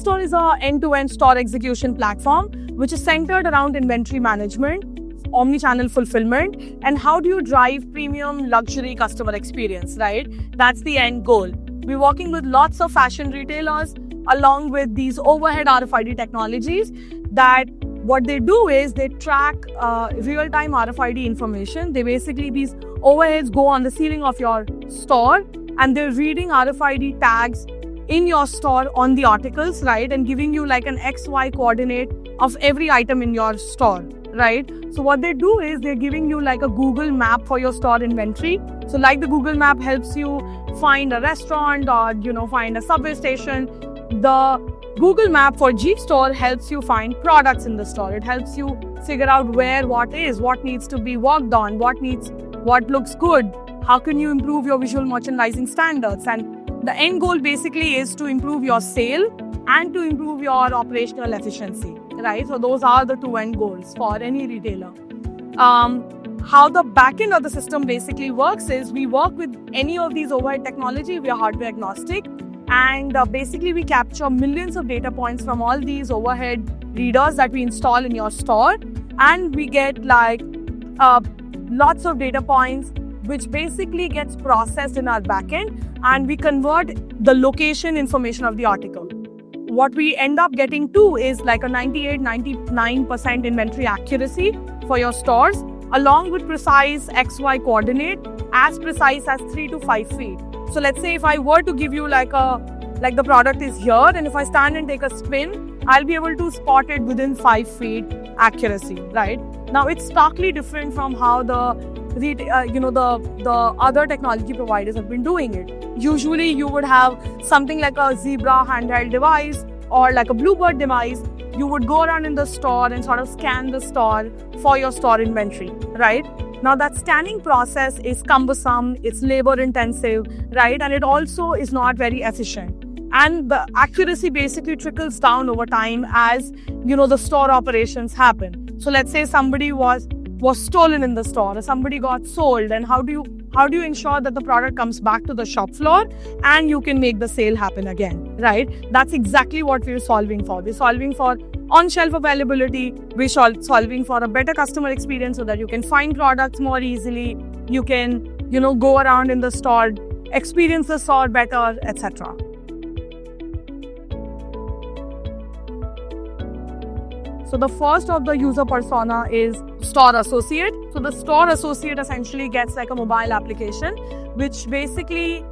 G-Store is our end-to-end store execution platform, which is centered around inventory management, omni-channel fulfillment, and how do you drive premium luxury customer experience, right? That's the end goal. We're working with lots of fashion retailers along with these overhead RFID technologies that what they do is they track real-time RFID information. These overheads go on the ceiling of your store and they're reading RFID tags in your store on the articles, right? And giving you like an XY coordinate of every item in your store, right? So what they do is they're giving you like a Google map for your store inventory. So like the Google map helps you find a restaurant or, find a subway station. The Google map for G-Store helps you find products in the store. It helps you figure out where what needs to be worked on, what looks good, how can you improve your visual merchandising standards. And the end goal basically is to improve your sale and to improve your operational efficiency, right? So those are the two end goals for any retailer. How the backend of the system basically works is we work with any of these overhead technology. We are hardware agnostic. And basically, we capture millions of data points from all these overhead readers that we install in your store. And we get lots of data points, which basically gets processed in our backend. And we convert the location information of the article. What we end up getting to is like a 98-99% inventory accuracy for your stores, along with precise XY coordinate, as precise as 3 to 5 feet. So let's say if I were to give you like the product is here, and if I stand and take a spin, I'll be able to spot it within 5 feet accuracy, right? Now it's starkly different from how the other technology providers have been doing it. Usually you would have something like a Zebra handheld device or like a Bluebird device. You would go around in the store and sort of scan the store for your store inventory, right? Now that scanning process is cumbersome, it's labor intensive, right? And it also is not very efficient. And the accuracy basically trickles down over time as, the store operations happen. So let's say somebody was stolen in the store or somebody got sold, and how do you ensure that the product comes back to the shop floor and you can make the sale happen again, right? That's exactly what we're solving for. We're solving for on-shelf availability. We're solving for a better customer experience so that you can find products more easily. You can, go around in the store, experience the store better, etc. So the first of the user persona is store associate. So the store associate essentially gets like a mobile application, which basically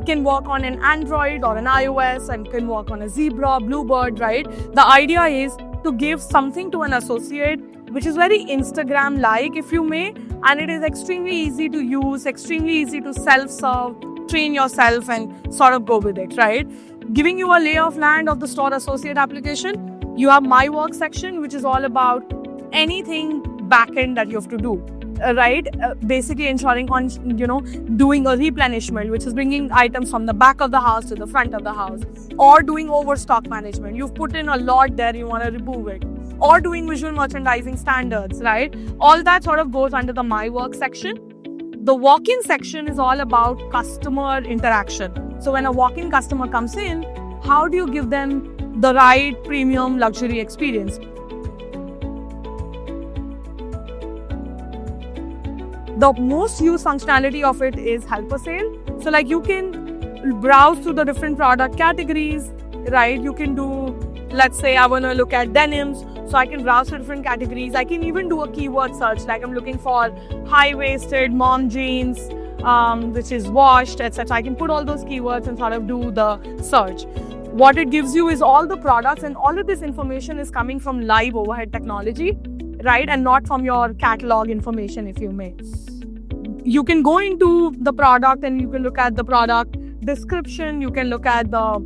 can work on an Android or an iOS and can work on a Zebra, Bluebird, right? The idea is to give something to an associate which is very Instagram-like, if you may, and it is extremely easy to use, extremely easy to self-serve, train yourself and sort of go with it, right? Giving you a lay of land of the store associate application, you have My Work section, which is all about anything backend that you have to do. Right? Basically ensuring on, doing a replenishment, which is bringing items from the back of the house to the front of the house, or doing overstock management. You've put in a lot there, you want to remove it, or doing visual merchandising standards, right? All that sort of goes under the My Work section. The walk-in section is all about customer interaction. So when a walk-in customer comes in, how do you give them the right premium luxury experience? The most used functionality of it is helper sale. So like you can browse through the different product categories, right? You can do, let's say I want to look at denims. So I can browse through different categories. I can even do a keyword search, like I'm looking for high-waisted mom jeans, which is washed, etc. I can put all those keywords and sort of do the search. What it gives you is all the products, and all of this information is coming from live overhead technology, right? And not from your catalog information, if you may. You can go into the product and you can look at the product description. You can look at the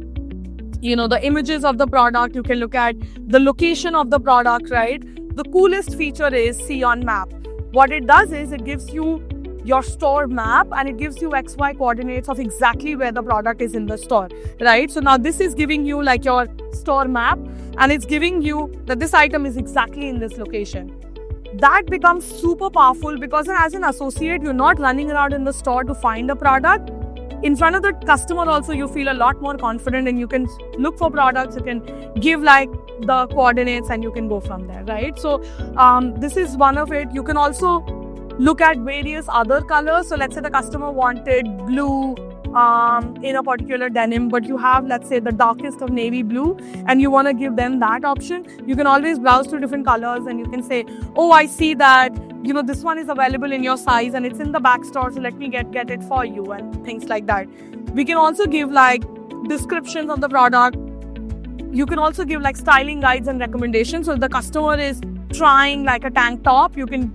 images of the product. You can look at the location of the product, right? The coolest feature is See on Map. What it does is it gives you your store map and it gives you XY coordinates of exactly where the product is in the store, right? So now this is giving you like your store map, and it's giving you that this item is exactly in this location. That becomes super powerful because as an associate, you're not running around in the store to find a product. in front of the customer also you feel a lot more confident, and you can look for products, you can give like the coordinates, and you can go from there, right? So this is one of it. You can also look at various other colors. So let's say the customer wanted blue in a particular denim, but you have, let's say, the darkest of navy blue, and you want to give them that option. You can always browse through different colors, and you can say, oh, I see that, you know, this one is available in your size and it's in the back store, so let me get it for you, and things like that. We can also give like descriptions of the product. You can also give like styling guides and recommendations. So if the customer is trying like a tank top, you can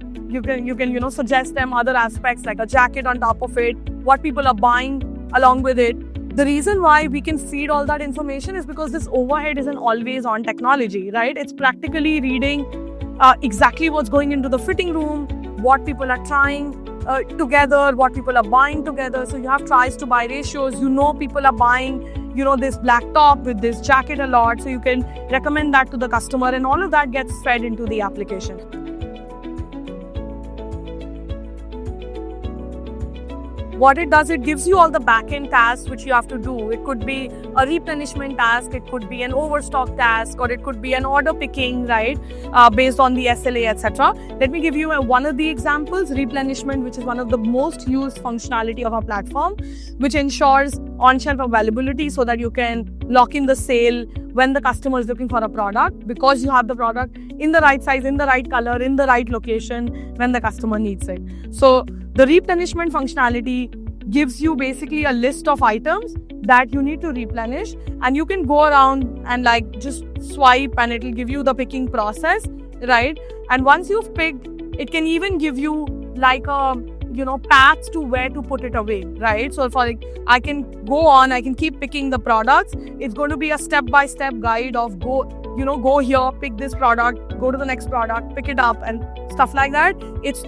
suggest them other aspects like a jacket on top of it, what people are buying along with it. The reason why we can feed all that information is because this overhead isn't always on technology, right? It's practically reading exactly what's going into the fitting room, what people are trying together, what people are buying together. So you have tries to buy ratios. You know people are buying, you know, this black top with this jacket a lot. So you can recommend that to the customer, and all of that gets fed into the application. What it does, it gives you all the back-end tasks which you have to do. It could be a replenishment task, it could be an overstock task, or it could be an order picking, right, based on the SLA, etc. Let me give you one of the examples. Replenishment, which is one of the most used functionality of our platform, which ensures on-shelf availability so that you can lock in the sale when the customer is looking for a product, because you have the product in the right size, in the right color, in the right location when the customer needs it. So the replenishment functionality gives you basically a list of items that you need to replenish, and you can go around and like just swipe, and it will give you the picking process, right? And once you've picked, it can even give you like a paths to where to put it away, right? So for like, I can go on, I can keep picking the products. It's going to be a step-by-step guide of go here, pick this product, go to the next product, pick it up, and stuff like that. It's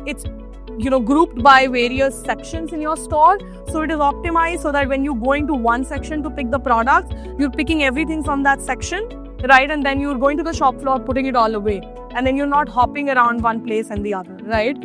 grouped by various sections in your store. So it is optimized so that when you go into one section to pick the products, you're picking everything from that section, right? And then you're going to the shop floor, putting it all away. And then you're not hopping around one place and the other, right?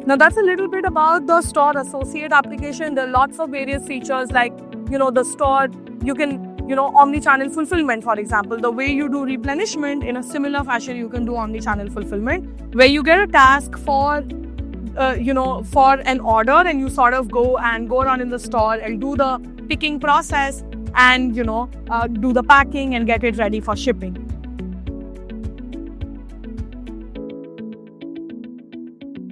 Now that's a little bit about the store associate application. There are lots of various features like, the store, you can omni-channel fulfillment, for example. The way you do replenishment, in a similar fashion, you can do omni-channel fulfillment, where you get a task for an order, and you sort of go around in the store and do the picking process and, do the packing and get it ready for shipping.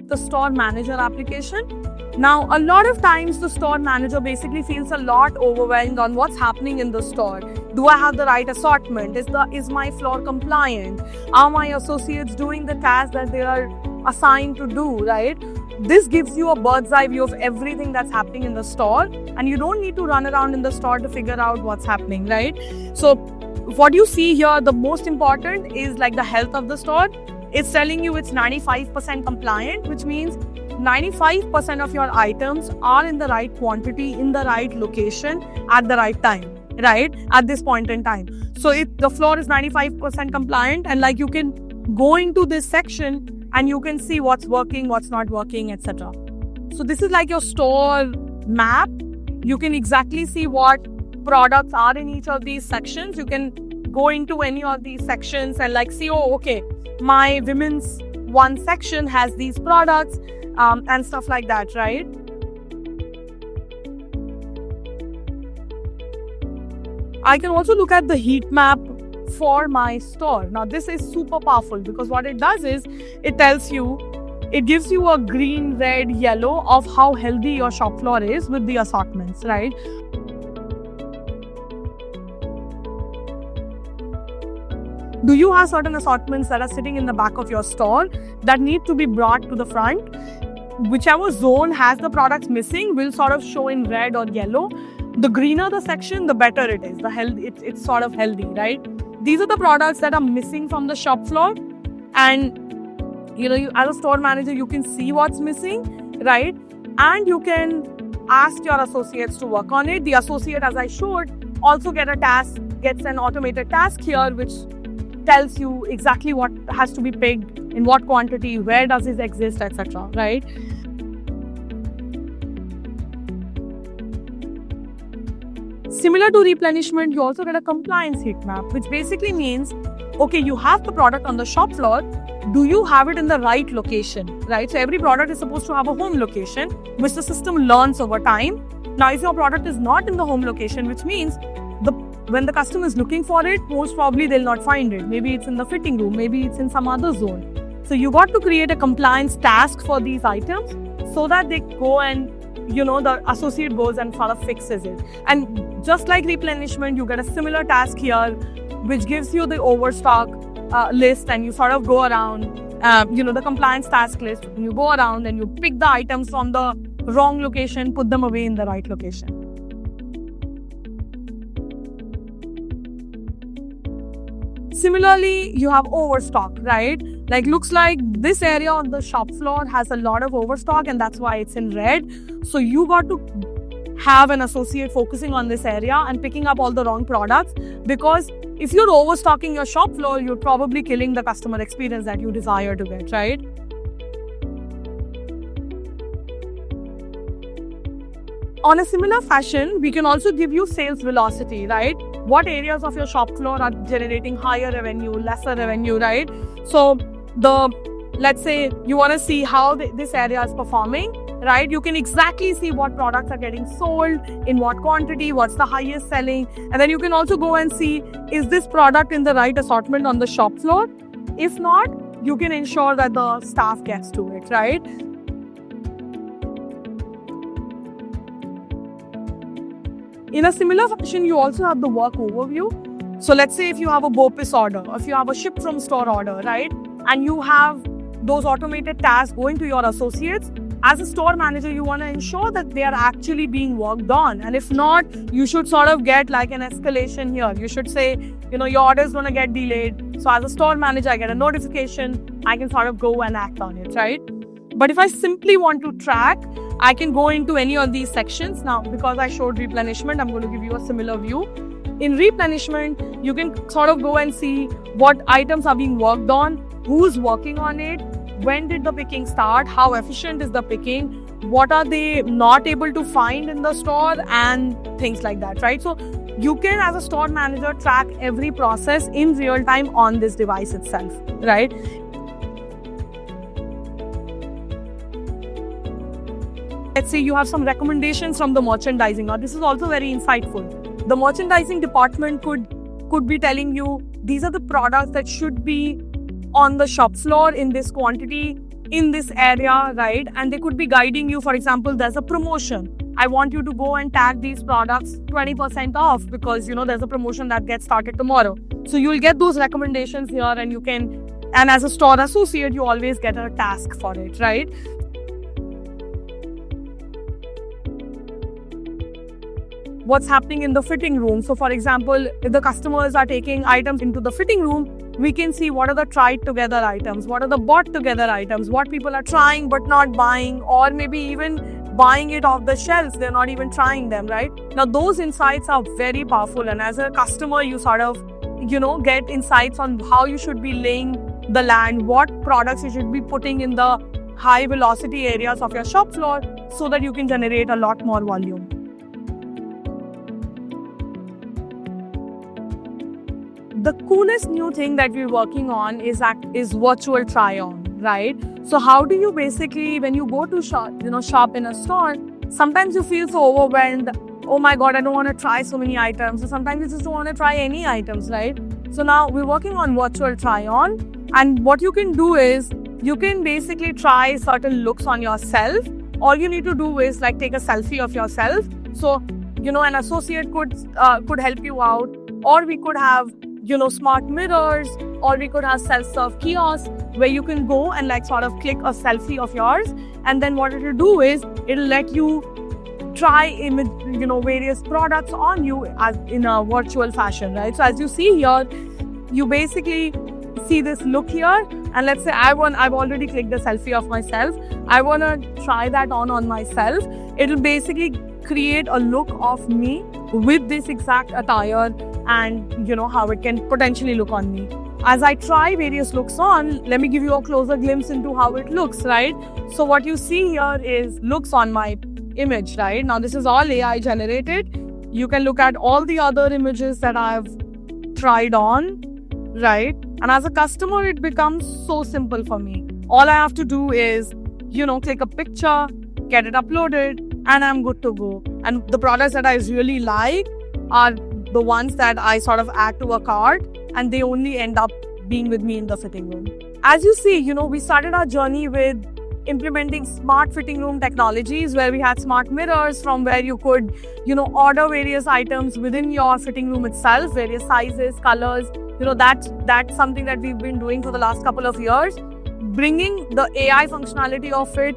The store manager application. Now, a lot of times the store manager basically feels a lot overwhelmed on what's happening in the store. Do I have the right assortment? Is my floor compliant? Are my associates doing the tasks that they are assigned to do, right? This gives you a bird's eye view of everything that's happening in the store, and you don't need to run around in the store to figure out what's happening, right? So what you see here, the most important is like the health of the store. It's telling you it's 95% compliant, which means 95% of your items are in the right quantity, in the right location, at the right time, right? At this point in time. So if the floor is 95% compliant, and like you can go into this section and you can see what's working, what's not working, etc. So this is like your store map. You can exactly see what products are in each of these sections. You can go into any of these sections and like see, oh, okay, my women's one section has these products, and stuff like that, right? I can also look at the heat map for my store. Now this is super powerful because what it does is it gives you a green, red, yellow of how healthy your shop floor is with the assortments, right? Do you have certain assortments that are sitting in the back of your store that need to be brought to the front? Whichever zone has the products missing will sort of show in red or yellow. The greener the section, the better it is. It's sort of healthy, right? These are the products that are missing from the shop floor, and you as a store manager, you can see what's missing, right? And you can ask your associates to work on it. The associate, as I showed, also gets an automated task here, which tells you exactly what has to be picked, in what quantity, where does it exist, etc. Right? Similar to replenishment, you also get a compliance heat map, which basically means, okay, you have the product on the shop floor. Do you have it in the right location, right? So every product is supposed to have a home location, which the system learns over time. Now, if your product is not in the home location, which means when the customer is looking for it, most probably they'll not find it. Maybe it's in the fitting room, maybe it's in some other zone. So you got to create a compliance task for these items so that they go and, the associate goes and sort of fixes it. And just like replenishment, you get a similar task here, which gives you the overstock list, and you sort of go around, the compliance task list. You go around and you pick the items from the wrong location, put them away in the right location. Similarly, you have overstock, right? Like, looks like this area on the shop floor has a lot of overstock, and that's why it's in red. So you got to have an associate focusing on this area and picking up all the wrong products, because if you're overstocking your shop floor, you're probably killing the customer experience that you desire to get, right? On a similar fashion, we can also give you sales velocity, right? What areas of your shop floor are generating higher revenue, lesser revenue, right? So let's say you want to see how this area is performing, right? You can exactly see what products are getting sold, in what quantity, what's the highest selling. And then you can also go and see, is this product in the right assortment on the shop floor? If not, you can ensure that the staff gets to it, right? In a similar fashion, you also have the work overview. So let's say if you have a BOPIS order, or if you have a ship from store order, right? And you have those automated tasks going to your associates, as a store manager, you want to ensure that they are actually being worked on. And if not, you should sort of get like an escalation here. You should say, your order is going to get delayed. So as a store manager, I get a notification, I can sort of go and act on it, right? But if I simply want to track, I can go into any of these sections. Now, because I showed replenishment, I'm going to give you a similar view. In replenishment, you can sort of go and see what items are being worked on, who's working on it, when did the picking start, how efficient is the picking, what are they not able to find in the store, and things like that, right? So you can, as a store manager, track every process in real time on this device itself, right? Let's say you have some recommendations from the merchandising. Now, this is also very insightful. The merchandising department could be telling you, these are the products that should be on the shop floor in this quantity, in this area, right? And they could be guiding you. For example, there's a promotion. I want you to go and tag these products 20% off because, there's a promotion that gets started tomorrow. So you'll get those recommendations here, and as a store associate, you always get a task for it, right? What's happening in the fitting room. So for example, if the customers are taking items into the fitting room, we can see what are the tried together items, what are the bought together items, what people are trying but not buying, or maybe even buying it off the shelves, they're not even trying them, right? Now those insights are very powerful, and as a customer, you sort of, get insights on how you should be laying the land, what products you should be putting in the high velocity areas of your shop floor so that you can generate a lot more volume. The coolest new thing that we're working on is virtual try-on, right? So how do you basically, when you go to shop in a store, sometimes you feel so overwhelmed. Oh my God, I don't want to try so many items. So sometimes you just don't want to try any items, right? So now we're working on virtual try-on, and what you can do is you can basically try certain looks on yourself. All you need to do is like take a selfie of yourself. So an associate could help you out, or we could have smart mirrors, or we could have self-serve kiosks where you can go and like sort of click a selfie of yours, and then what it'll do is it'll let you try various products on you as in a virtual fashion, right? So as you see here, you basically see this look here, and let's say I've already clicked a selfie of myself. I want to try that on myself. It'll basically create a look of me with this exact attire, and how it can potentially look on me. as I try various looks on, let me give you a closer glimpse into how it looks, right? So what you see here is looks on my image, right? Now this is all AI generated. You can look at all the other images that I've tried on, right? And as a customer, it becomes so simple for me. All I have to do is, click a picture, get it uploaded, and I'm good to go. And the products that I really like are the ones that I sort of add to a cart, and they only end up being with me in the fitting room. As you see, we started our journey with implementing smart fitting room technologies, where we had smart mirrors from where you could, order various items within your fitting room itself, various sizes, colors. That's something that we've been doing for the last couple of years. Bringing the AI functionality of it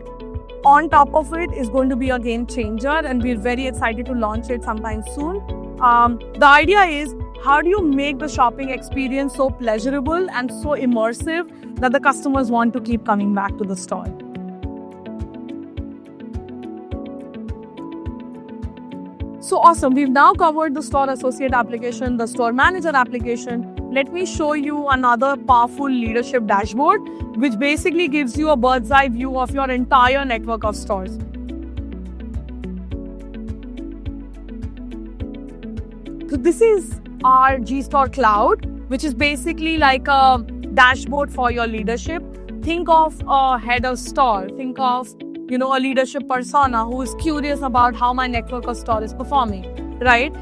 on top of it is going to be a game changer, and we're very excited to launch it sometime soon. The idea is, how do you make the shopping experience so pleasurable and so immersive that the customers want to keep coming back to the store? So awesome. We've now covered the store associate application, the store manager application. Let me show you another powerful leadership dashboard, which basically gives you a bird's eye view of your entire network of stores. So this is our G-Store Cloud, which is basically like a dashboard for your leadership. Think of a head of store. Think of, a leadership persona who is curious about how my network of store is performing, right?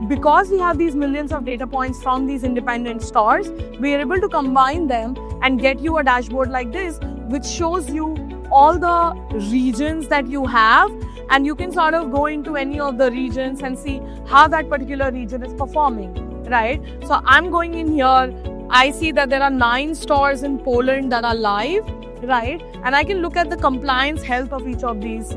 Because we have these millions of data points from these independent stores, we are able to combine them and get you a dashboard like this, which shows you all the regions that you have, and you can sort of go into any of the regions and see how that particular region is performing, right? So I'm going in here, I see that there are 9 stores in Poland that are live, right? And I can look at the compliance health of each of these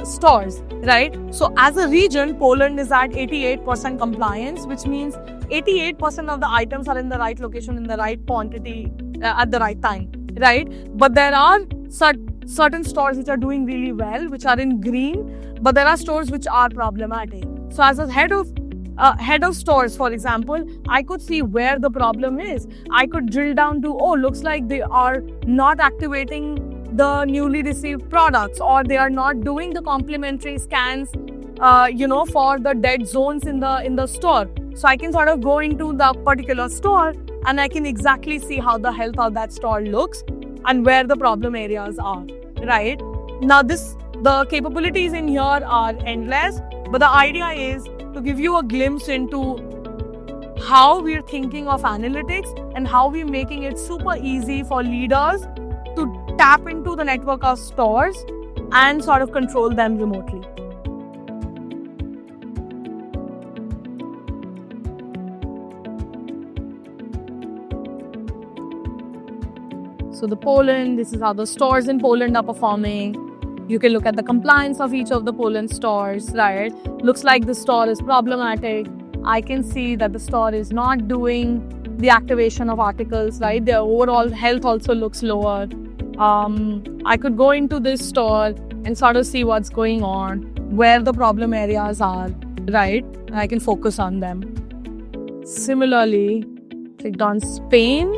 stores, right? So as a region, Poland is at 88% compliance, which means 88% of the items are in the right location, in the right quantity, at the right time, right? But there are certain stores which are doing really well, which are in green, but there are stores which are problematic. So as a head of stores, for example, I could see where the problem is. I could drill down to, looks like they are not activating the newly received products, or they are not doing the complementary scans, for the dead zones in the store. So I can sort of go into the particular store and I can exactly see how the health of that store looks and where the problem areas are, right? Now the capabilities in here are endless, but the idea is to give you a glimpse into how we're thinking of analytics and how we're making it super easy for leaders to tap into the network of stores and sort of control them remotely. So this is how the stores in Poland are performing. You can look at the compliance of each of the Poland stores, right? Looks like the store is problematic. I can see that the store is not doing the activation of articles, right? Their overall health also looks lower. I could go into this store and sort of see what's going on, where the problem areas are, right? And I can focus on them. Similarly, clicked on Spain,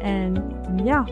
and yeah.